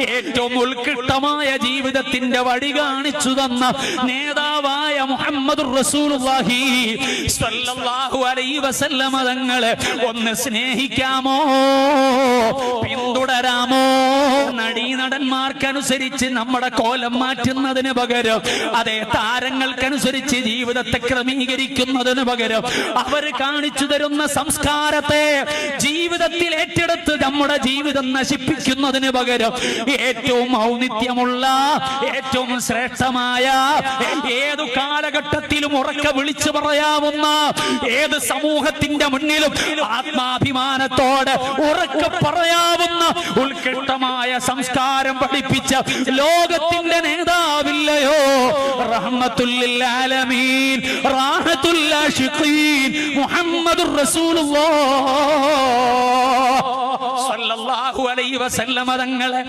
ഏറ്റവും ഉത്കൃഷ്ടമായ ജീവിതത്തിന്റെ വഴി കാണിച്ചു തന്ന നേതാവായ മുഹമ്മദുർ റസൂലുള്ളാഹി സ്വല്ലല്ലാഹു അലൈഹി വസല്ലമ തങ്ങളെ ഒന്ന് സ്നേഹിക്കാമോ, പിന്തുടരാമോ? നടീനടന്മാർക്കനുസരിച്ച് നമ്മുടെ കോലം മാറ്റുന്നതിന് പകരം, അതേ താരങ്ങൾക്കനുസരിച്ച് ജീവിതത്തെ ക്രമീകരിക്കുന്നതിന് പകരം, അവർ കാണിച്ചു തരുന്ന സംസ്കാരത്തെ ജീവിതത്തിൽ ഏറ്റെടുത്ത് നമ്മുടെ ജീവിതം നശിപ്പിക്കുന്നതിന് പകരം ഏറ്റവും ഔന്നിത്യമുള്ള, ഏറ്റവും ശ്രേഷ്ഠമായ, ഏതു കാലഘട്ടത്തിലും ഉറക്കെ വിളിച്ചു പറയാവുന്ന, ഏത് സമൂഹത്തിന്റെ മുന്നിലും ആത്മാഭിമാനത്തോടെ ഉറക്കെ പറയാവുന്ന ഉത്കൃഷ്ടമായ സംസ്കാരം പഠിപ്പിച്ച ലോകത്തിന്റെ നേതാവില്ലയോ? റഹ്മത്തുൽ ലിൽ ആലമീൻ, റാഹത്തുൽ ആശിഖീൻ മുഹമ്മദുർ റസൂലുള്ളാഹ് സ്വല്ലല്ലാഹു അലൈഹി വസല്ലമ തങ്ങളെ